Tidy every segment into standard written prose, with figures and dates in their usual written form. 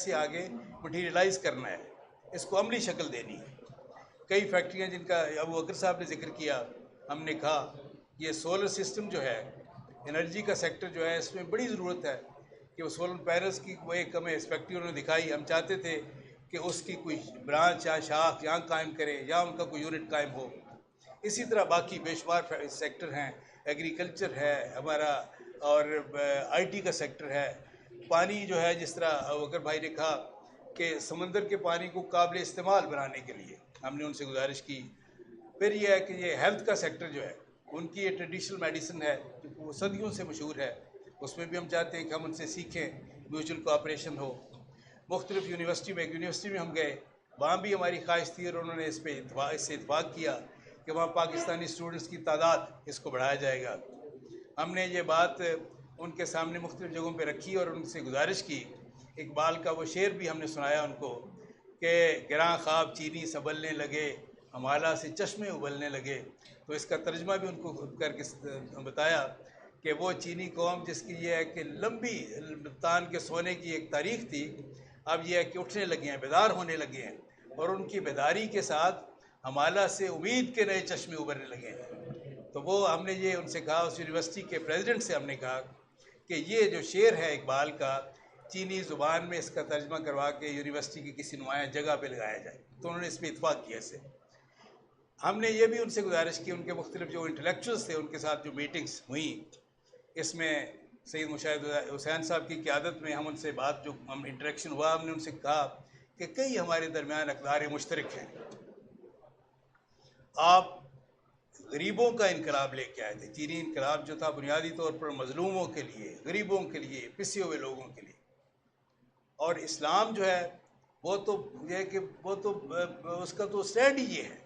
से आगे मटीरियलाइज करना है, इसको अमली शक्ल देनी है। कई फैक्ट्रियाँ जिनका अबू बकर साहब ने जिक्र किया, हमने कहा ये सोलर सिस्टम जो है, एनर्जी का सेक्टर जो है, इसमें बड़ी ज़रूरत है कि वो सोलर पैनल्स की वो एक हमें इस फैक्ट्री उन्होंने दिखाई। हम चाहते थे कि उसकी कोई ब्रांच या शाख यहाँ कायम करें या उनका कोई यूनिट कायम हो। इसी तरह बाकी बेशुमार सेक्टर हैं, एग्रीकल्चर है हमारा, और आईटी का सेक्टर है। पानी जो है, जिस तरह वकर भाई ने कहा कि समंदर के पानी को काबिल इस्तेमाल बनाने के लिए हमने उनसे गुजारिश की। फिर यह है कि ये हेल्थ का सेक्टर जो है, उनकी ये ट्रेडिशनल मेडिसिन है जो वो सदियों से मशहूर है, उसमें भी हम चाहते हैं कि हम उनसे सीखें, म्यूचुअल कोऑपरेशन हो। मुख्तलिफ यूनिवर्सिटी में, एक यूनिवर्सिटी में हम गए, वहाँ भी हमारी ख्वाहिश थी और उन्होंने इससे इतफाक़ किया कि वहाँ पाकिस्तानी स्टूडेंट्स की तादाद इसको बढ़ाया जाएगा। हमने ये बात उनके सामने मुख्तलिफ जगहों पर रखी और उनसे गुजारिश की। इकबाल का वो शेर भी हमने सुनाया उनको कि गिरां ख्वाब चीनी संभलने लगे, हमाला से चश्मे उबलने लगे। तो इसका तर्जमा भी उनको करके बताया कि वो चीनी कौम जिसकी ये है कि लंबी तान के सोने की एक तारीख थी, अब यह है कि उठने लगे हैं, बेदार होने लगे हैं, और उनकी बेदारी के साथ हमाला से उम्मीद के नए चश्मे उभरने लगे हैं। तो वो हमने ये उनसे कहा, उस यूनिवर्सिटी के प्रेसिडेंट से हमने कहा कि ये जो शेर है इकबाल का, चीनी ज़ुबान में इसका तर्जमा करवा के यूनिवर्सिटी की किसी नुमाया जगह पे लगाया जाए। तो उन्होंने इस पर इतफाक़ किया। इससे हमने ये भी उनसे गुजारिश की, उनके मुख्तलिफ जो इंटेलेक्चुअल्स थे उनके साथ जो मीटिंग्स हुई, इसमें सैयद मुशाहिद हुसैन साहब की क़यादत में हम उनसे बात जो हम इंटरेक्शन हुआ, हमने उनसे कहा कि कई हमारे दरमियान अक़दार मुश्तरक हैं। आप गरीबों का इनकलाब लेके आए थे। चीनी इनकलाब जो था बुनियादी तौर पर मजलूमों के लिए, गरीबों के लिए, पिसे हुए लोगों के लिए। और इस्लाम जो है वो तो ये है कि वो तो उसका तो स्टैंड ही ये है।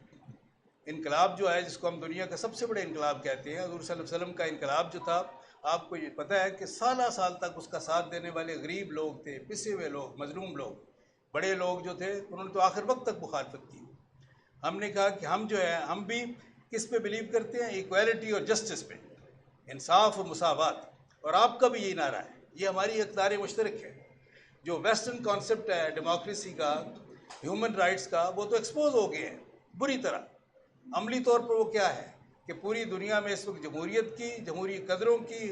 इनकलाब जो है, जिसको हम दुनिया का सबसे बड़ा इनकलाब कहते हैं, हज़ूर सल्लल्लाहु अलैहि वसल्लम का इनकलाब जो था, आपको ये पता है कि साल साल तक उसका साथ देने वाले गरीब लोग थे, पिसे हुए लोग, मजलूम लोग। बड़े लोग जो थे उन्होंने तो आखिर वक्त तक मुखालफत की। हमने कहा कि हम जो है, हम भी किस पे बिलीव करते हैं? इक्वालिटी और जस्टिस पे, इंसाफ और मुसावात। और आपका भी यही नारा है, ये हमारी अक़दार मुश्तरक है। जो वेस्टर्न कॉन्सेप्ट है डेमोक्रेसी का, ह्यूमन राइट्स का, वो तो एक्सपोज हो गए हैं बुरी तरह। अमली तौर पर वो क्या है कि पूरी दुनिया में इस वक्त जमहूरियत की, जमहूरी कदरों की,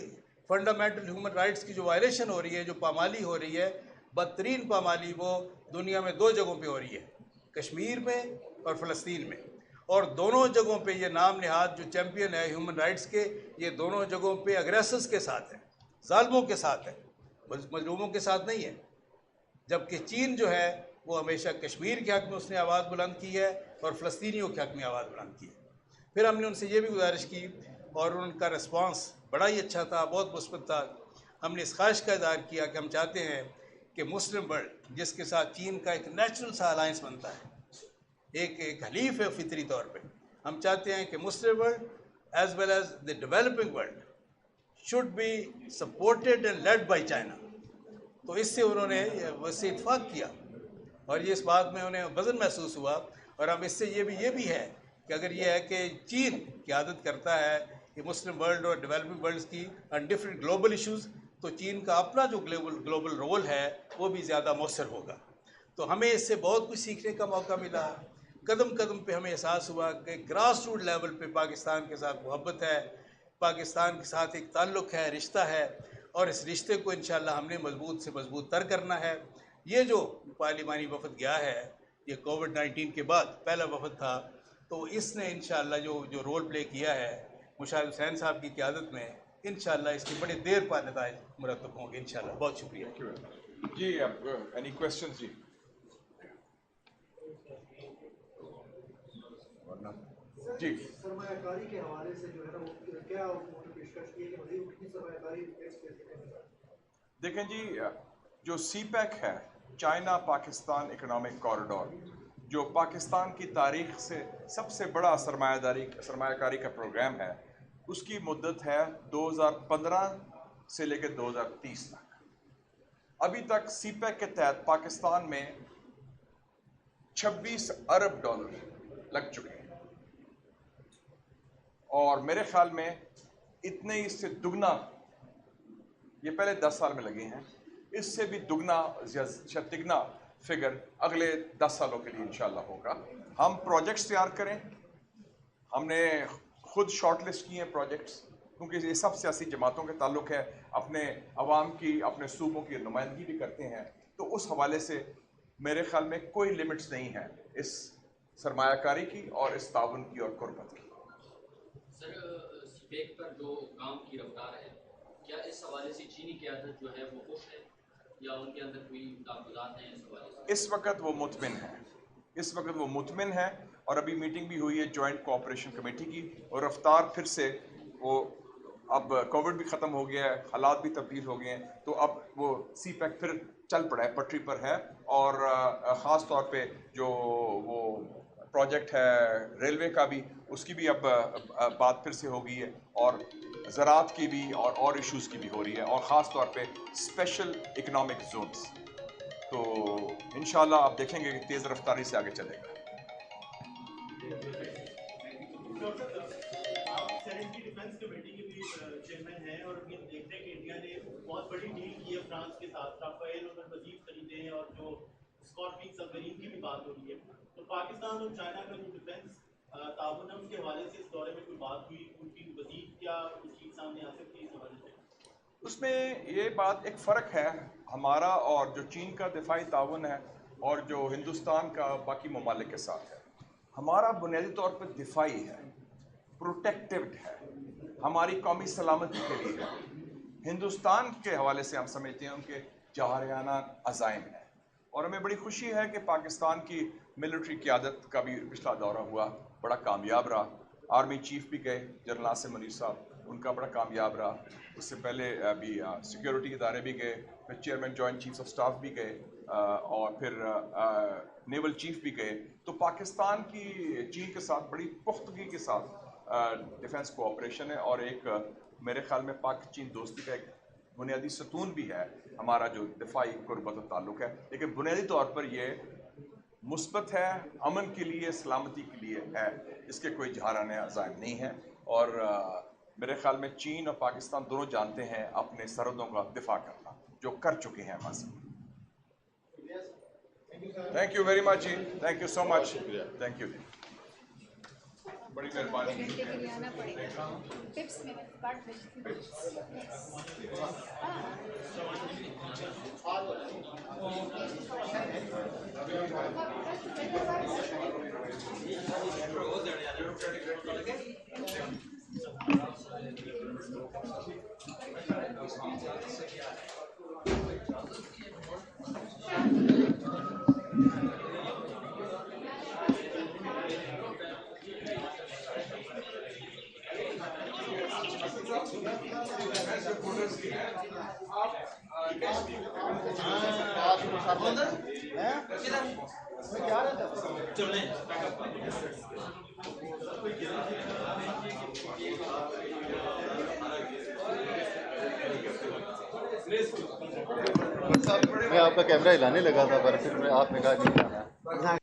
फंडामेंटल ह्यूमन राइट्स की जो वायलेशन हो रही है, जो पामाली हो रही है, बदतरीन पामाली, वो दुनिया में दो जगहों पे हो रही है, कश्मीर में और फ़लस्तीन में। और दोनों जगहों पे ये नाम नहाद जो चैम्पियन है ह्यूमन राइट्स के, ये दोनों जगहों पे अग्रेसर्स के साथ है, ज़ालिमों के साथ है, मजलूमों के साथ नहीं है। जबकि चीन जो है वो हमेशा कश्मीर के हक़ में उसने आवाज़ बुलंद की है और फ़लस्तीनियों के हक़ में आवाज़ बुलंद की है। फिर हमने उनसे ये भी गुजारिश की और उनका रिस्पांस बड़ा ही अच्छा था, बहुत मुस्बत था। हमने इस ख्वाहिश का इज़हार किया कि हम चाहते हैं कि मुस्लिम वर्ल्ड, जिसके साथ चीन का एक नेचुरल सा अलायंस बनता है, एक हलीफ है फितरी तौर पे, हम चाहते हैं कि Muslim world as well as the developing world should be supported and led by China. तो इससे उन्होंने उससे इत्फाक किया और ये इस बात में उन्हें वज़न महसूस हुआ। और अब इससे ये भी है कि अगर ये है कि चीन क़यादत करता है कि मुस्लिम वर्ल्ड और डेवलपिंग वर्ल्ड की ऑन डिफरेंट ग्लोबल इशूज़, तो चीन का अपना जो ग्लोबल रोल है वो भी ज़्यादा मौसर होगा। तो हमें इससे बहुत कुछ सीखने का मौका मिला। कदम कदम पे हमें एहसास हुआ कि ग्रास रूट लेवल पे पाकिस्तान के साथ मोहब्बत है, पाकिस्तान के साथ एक ताल्लुक़ है, रिश्ता है, और इस रिश्ते को इंशाअल्लाह हमने मजबूत से मजबूत तर करना है। ये जो पार्लिमानी वफद गया है, ये कोविड-19 के बाद पहला वफद था, तो इसने इंशाअल्लाह जो रोल प्ले किया है मुशाहिद हुसैन साहब की क़यादत में, इंशाअल्लाह इसके बड़े देर पा नताइज मुरतब होंगे इंशाअल्लाह। बहुत शुक्रिया जी। अब एनी क्वेश्चन जी? जी, सरमायाकारी के हवाले से जो है ना, वो क्या पेशकश की है कि मज़ीद कितनी सरमायाकारी देखें जी, जो सीपैक है, चाइना पाकिस्तान इकोनॉमिक कॉरिडोर, जो पाकिस्तान की तारीख से सबसे बड़ा सरमायाकारी का प्रोग्राम है, उसकी मुद्दत है 2015 से लेकर 2030 तक। अभी तक सीपैक के तहत पाकिस्तान में 26 अरब डॉलर लग चुके हैं और मेरे ख्याल में इतने ही से दुगना ये पहले 10 साल में लगे हैं, इससे भी दुगना या तिगना फिगर अगले 10 सालों के लिए इंशाल्लाह होगा। हम प्रोजेक्ट्स तैयार करें, हमने खुद शॉर्टलिस्ट किए हैं प्रोजेक्ट्स, क्योंकि ये सब सियासी जमातों के ताल्लुक है, अपने अवाम की, अपने सूबों की नुमाइंदगी भी करते हैं, तो उस हवाले से मेरे ख्याल में कोई लिमिट्स नहीं है इस सरमायाकारी की और इस ताउन की और कुर्बत की। सर, सीपेक पर जो काम की रफ्तार है, क्या इस हवाले से चीनी क़यादत जो है वो खुश है या उनके अंदर कोई ताक़ुदात हैं इस हवाले से? इस वक्त वो मुतमिन है, इस वक्त वो मुतमिन है, और अभी मीटिंग भी हुई है जॉइंट कोऑपरेशन कमेटी की, और रफ्तार फिर से वो, अब कोविड भी ख़त्म हो गया है, हालात भी तब्दील हो गए हैं, तो अब वो सीपैक फिर चल पड़ा है, पटरी पर है। और ख़ास तौर पे जो वो प्रोजेक्ट है रेलवे का भी, उसकी भी अब बात फिर से हो गई है, और ज़राअत की भी और इश्यूज़ की भी हो रही है, और ख़ास तौर पे स्पेशल इकनॉमिक जोन्स। तो इंशाल्लाह आप देखेंगे कि तेज़ रफ्तारी से आगे चलेगा। आप सेनेट की डिफेंस कमेटी के भी चेयरमैन हैं और ये देखते हैं कि इंडिया ने बहुत बड़ी डील की है फ्रांस के साथ, राफेल और मजीद खरीदे हैं, और जो स्कॉर्पियन सबमरीन की भी बात हो रही है। तो पाकिस्तान और चाइना का जो डिफेंस ताउन है उसके हवाले से इस दौरे में कोई बात हुई, उनकी मजीद क्या चीज़ सामने आ सकती है इस हवाले से? उसमें ये बात, एक फ़र्क है हमारा और जो चीन का दिफाई ताउन है और जो हिंदुस्तान का बाकी ममालिक के साथ है। हमारा बुनियादी तौर पर दिफाई है, प्रोटेक्टिव है, हमारी कौमी सलामती के लिए है। हिंदुस्तान के हवाले से हम समझते हैं उनके जारयाना अज़ाइम है, और हमें बड़ी खुशी है कि पाकिस्तान की मिलिट्री क़यादत का भी पिछला दौरा हुआ, बड़ा कामयाब रहा। आर्मी चीफ भी गए, जनरल आसिम मुनीर साहब, उनका बड़ा कामयाब रहा। उससे पहले भी सिक्योरिटी इदारे भी गए, फिर chairman joint chiefs of staff भी गए, और फिर नेवल चीफ भी गए। तो पाकिस्तान की चीन के साथ बड़ी पुख्तगी के साथ डिफेंस कोऑपरेशन है, और एक मेरे ख्याल में पाक चीन दोस्ती का एक बुनियादी सतून भी है हमारा जो दिफाई कुर्बत और ताल्लुक है। लेकिन बुनियादी तौर पर ये मुस्बत है, अमन के लिए, सलामती के लिए है, इसके कोई जहाराने अज़ाइम नहीं है। और मेरे ख्याल में चीन और पाकिस्तान दोनों जानते हैं अपने सरहदों का दिफा करना, जो कर चुके हैं हमारे साथ। थैंक यू वेरी मच जी, thank you so much, thank you, बड़ी मेहरबानी। घंटे के लिए आना पड़ेगा। टिप्स में काट मैं आपका कैमरा हिलाने लगा था, पर फिर आपने कहा नहीं।